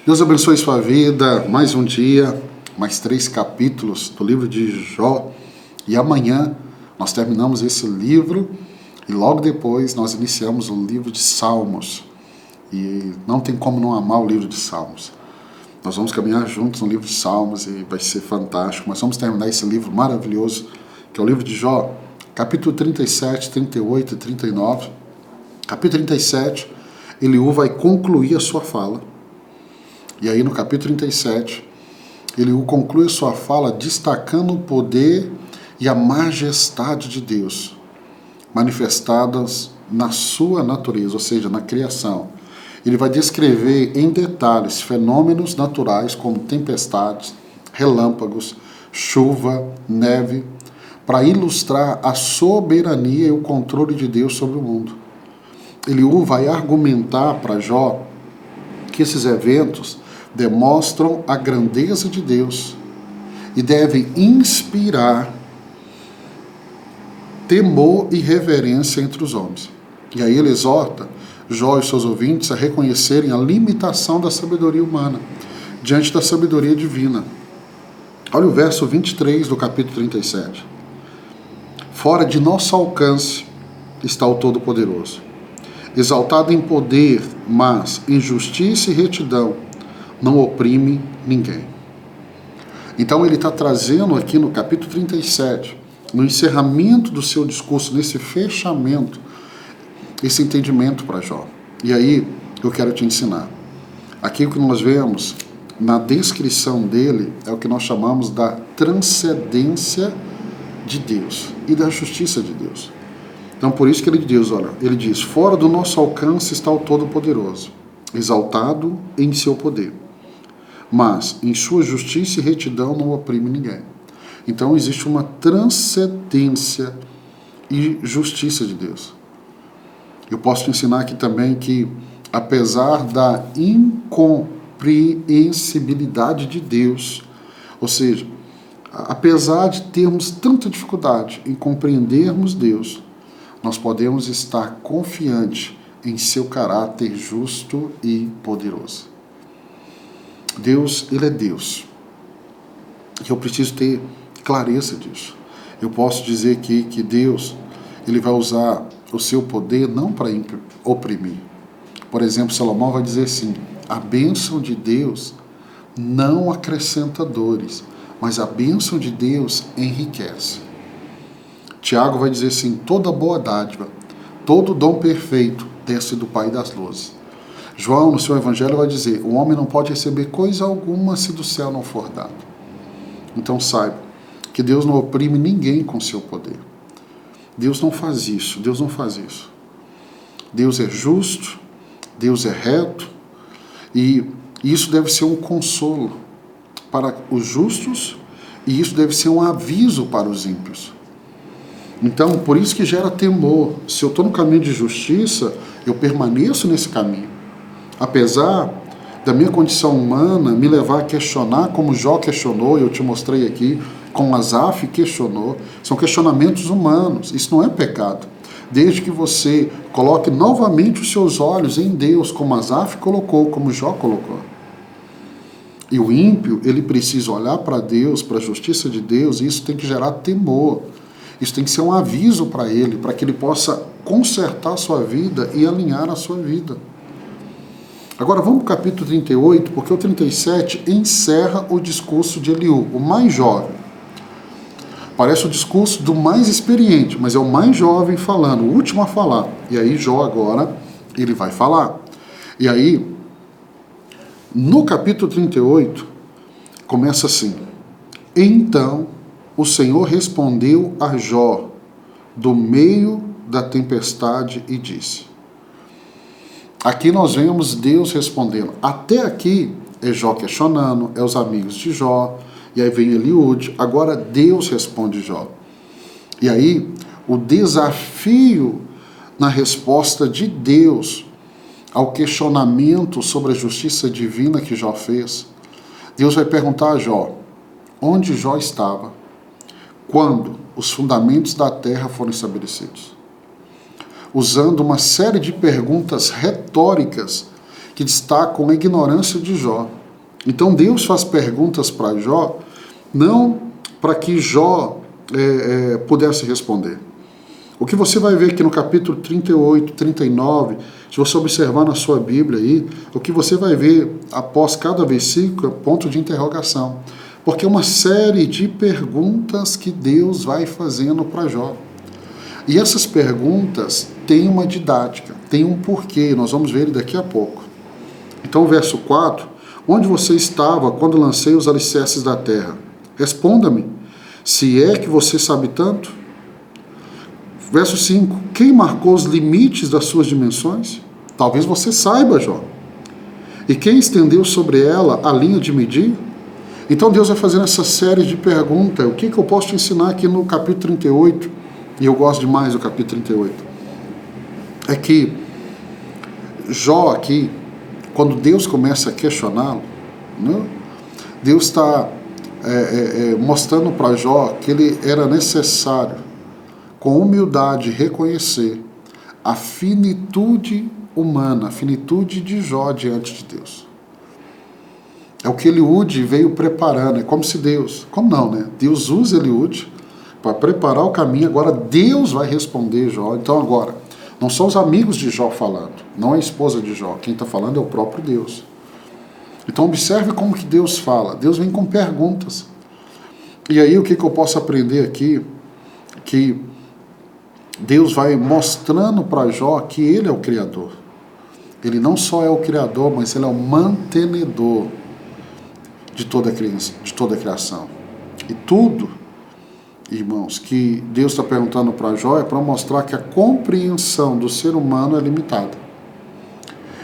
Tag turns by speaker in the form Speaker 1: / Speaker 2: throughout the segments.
Speaker 1: Deus abençoe sua vida, mais um dia, mais 3 capítulos do livro de Jó, e amanhã nós terminamos esse livro e logo depois nós iniciamos o livro de Salmos, e não tem como não amar o livro de Salmos. Nós vamos caminhar juntos no livro de Salmos e vai ser fantástico, mas vamos terminar esse livro maravilhoso, que é o livro de Jó, capítulo 37, 38 e 39. Capítulo 37, Eliú vai concluir a sua fala. E aí no capítulo 37, Eliú conclui a sua fala destacando o poder e a majestade de Deus, manifestadas na sua natureza, ou seja, na criação. Ele vai descrever em detalhes fenômenos naturais como tempestades, relâmpagos, chuva, neve, para ilustrar a soberania e o controle de Deus sobre o mundo. Eliú vai argumentar para Jó que esses eventos demonstram a grandeza de Deus e devem inspirar temor e reverência entre os homens. E aí ele exorta Jó e seus ouvintes a reconhecerem a limitação da sabedoria humana diante da sabedoria divina. Olha o verso 23 do capítulo 37. Fora de nosso alcance está o Todo-Poderoso, exaltado em poder, mas em justiça e retidão não oprime ninguém. Então ele está trazendo aqui no capítulo 37, no encerramento do seu discurso, nesse fechamento, esse entendimento para Jó. E aí eu quero te ensinar. Aqui o que nós vemos na descrição dele é o que nós chamamos da transcendência de Deus e da justiça de Deus. Então por isso que ele diz, olha, ele diz, fora do nosso alcance está o Todo-Poderoso, exaltado em seu poder, mas em sua justiça e retidão não oprime ninguém. Então existe uma transcendência e justiça de Deus. Eu posso te ensinar aqui também que, apesar da incompreensibilidade de Deus, ou seja, apesar de termos tanta dificuldade em compreendermos Deus, nós podemos estar confiantes em seu caráter justo e poderoso. Deus, ele é Deus. E eu preciso ter clareza disso. Eu posso dizer aqui que Deus, ele vai usar o seu poder não para oprimir. Por exemplo, Salomão vai dizer assim, a bênção de Deus não acrescenta dores, mas a bênção de Deus enriquece. Tiago vai dizer assim, toda boa dádiva, todo dom perfeito desce do Pai das luzes. João, no seu evangelho, vai dizer, o homem não pode receber coisa alguma se do céu não for dado. Então saiba que Deus não oprime ninguém com seu poder. Deus não faz isso, Deus não faz isso. Deus é justo, Deus é reto, e isso deve ser um consolo para os justos, e isso deve ser um aviso para os ímpios. Então, por isso que gera temor. Se eu estou no caminho de justiça, eu permaneço nesse caminho. Apesar da minha condição humana me levar a questionar, como Jó questionou, eu te mostrei aqui, como Asaf questionou, são questionamentos humanos, isso não é pecado. Desde que você coloque novamente os seus olhos em Deus, como Asaf colocou, como Jó colocou. E o ímpio, ele precisa olhar para Deus, para a justiça de Deus, e isso tem que gerar temor. Isso tem que ser um aviso para ele, para que ele possa consertar a sua vida e alinhar a sua vida. Agora vamos para o capítulo 38, porque o 37 encerra o discurso de Eliú, o mais jovem. Parece o discurso do mais experiente, mas é o mais jovem falando, o último a falar. E aí Jó agora, ele vai falar. E aí, no capítulo 38, começa assim. Então o Senhor respondeu a Jó do meio da tempestade e disse. Aqui nós vemos Deus respondendo. Até aqui é Jó questionando, é os amigos de Jó, e aí vem Eliúde. Agora Deus responde Jó. E aí o desafio na resposta de Deus ao questionamento sobre a justiça divina que Jó fez, Deus vai perguntar a Jó, onde Jó estava quando os fundamentos da terra foram estabelecidos? Usando uma série de perguntas retóricas que destacam a ignorância de Jó. Então Deus faz perguntas para Jó, não para que Jó pudesse responder. O que você vai ver aqui no capítulo 38, 39, se você observar na sua Bíblia aí, o que você vai ver após cada versículo é ponto de interrogação. Porque é uma série de perguntas que Deus vai fazendo para Jó. E essas perguntas têm uma didática, têm um porquê, nós vamos ver daqui a pouco. Então, verso 4, onde você estava quando lancei os alicerces da terra? Responda-me, se é que você sabe tanto. Verso 5, quem marcou os limites das suas dimensões? Talvez você saiba, Jó. E quem estendeu sobre ela a linha de medir? Então Deus vai fazendo essa série de perguntas. O que eu posso te ensinar aqui no capítulo 38? E eu gosto demais do capítulo 38. É que Jó aqui, quando Deus começa a questioná-lo, né, Deus está mostrando para Jó que ele era necessário, com humildade, reconhecer a finitude humana, a finitude de Jó diante de Deus. É o que Eliúde veio preparando, é como se Deus, como não, né? Deus usa Eliúde para preparar o caminho, agora Deus vai responder Jó. Então agora, não são os amigos de Jó falando, não é a esposa de Jó, quem está falando é o próprio Deus. Então observe como que Deus fala, Deus vem com perguntas. E aí o que eu posso aprender aqui? Que Deus vai mostrando para Jó que ele é o Criador. Ele não só é o Criador, mas ele é o mantenedor de toda a criação. E tudo, irmãos, que Deus está perguntando para Jó é para mostrar que a compreensão do ser humano é limitada.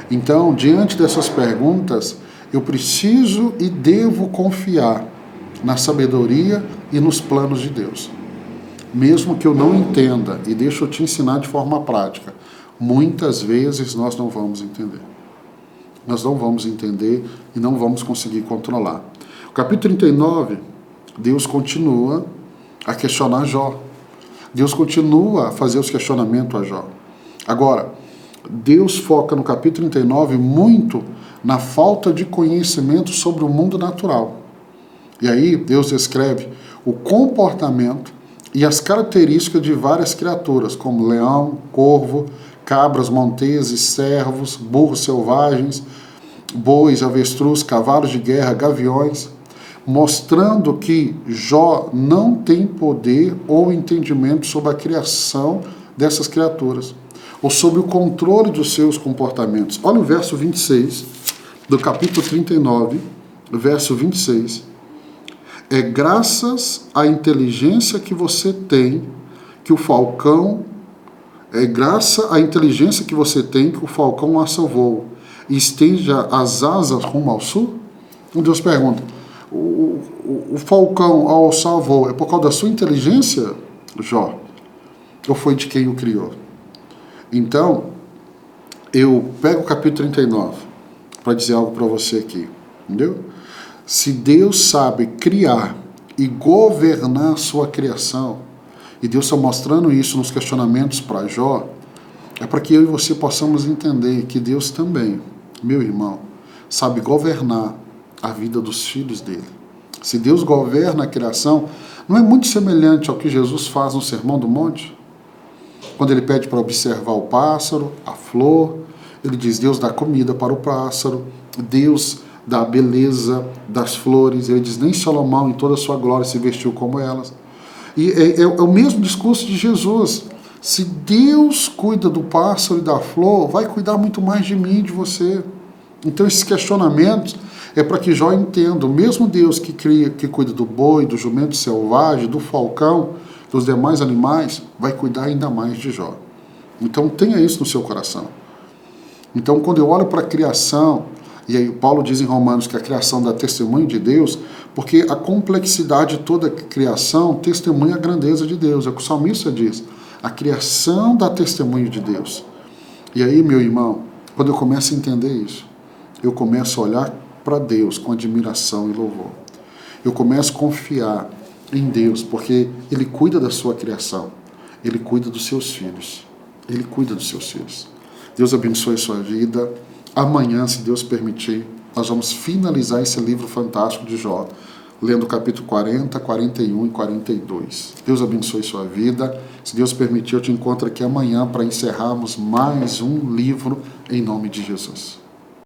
Speaker 1: Então, diante dessas perguntas, eu preciso e devo confiar na sabedoria e nos planos de Deus. Mesmo que eu não entenda, e deixa eu te ensinar de forma prática, muitas vezes nós não vamos entender. Nós não vamos entender e não vamos conseguir controlar. O capítulo 39, Deus continua a questionar Jó. Deus continua a fazer os questionamentos a Jó. Agora, Deus foca no capítulo 39 muito na falta de conhecimento sobre o mundo natural. E aí Deus descreve o comportamento e as características de várias criaturas, como leão, corvo, cabras, monteses, cervos, burros selvagens, bois, avestruz, cavalos de guerra, gaviões, mostrando que Jó não tem poder ou entendimento sobre a criação dessas criaturas, ou sobre o controle dos seus comportamentos. Olha o verso 26 do capítulo 39, verso 26. É graças à inteligência que você tem que o falcão, alça o voo e estende as asas rumo ao sul? Então Deus pergunta, o falcão ao alçar o voo é por causa da sua inteligência, Jó? Ou foi de quem o criou? Então, eu pego o capítulo 39 para dizer algo para você aqui, entendeu? Se Deus sabe criar e governar a sua criação, e Deus está mostrando isso nos questionamentos para Jó, é para que eu e você possamos entender que Deus também, meu irmão, sabe governar a vida dos filhos dele. Se Deus governa a criação, não é muito semelhante ao que Jesus faz no Sermão do Monte? Quando ele pede para observar o pássaro, a flor, ele diz, Deus dá comida para o pássaro, Deus dá a beleza das flores, ele diz, nem Salomão em toda a sua glória se vestiu como elas. E é o mesmo discurso de Jesus. Se Deus cuida do pássaro e da flor, vai cuidar muito mais de mim e de você. Então esses questionamentos é para que Jó entenda, o mesmo Deus que cuida do boi, do jumento selvagem, do falcão, dos demais animais, vai cuidar ainda mais de Jó. Então tenha isso no seu coração. Então quando eu olho para a criação, e aí Paulo diz em Romanos que a criação dá testemunho de Deus, porque a complexidade de toda a criação testemunha a grandeza de Deus. É o que o salmista diz, a criação dá testemunho de Deus. E aí, meu irmão, quando eu começo a entender isso, eu começo a olhar para Deus com admiração e louvor. Eu começo a confiar em Deus, porque Ele cuida da sua criação, Ele cuida dos seus filhos, Ele cuida dos seus filhos. Deus abençoe a sua vida, amanhã, se Deus permitir, nós vamos finalizar esse livro fantástico de Jó, lendo o capítulo 40, 41 e 42. Deus abençoe sua vida. Se Deus permitir, eu te encontro aqui amanhã para encerrarmos mais um livro em nome de Jesus.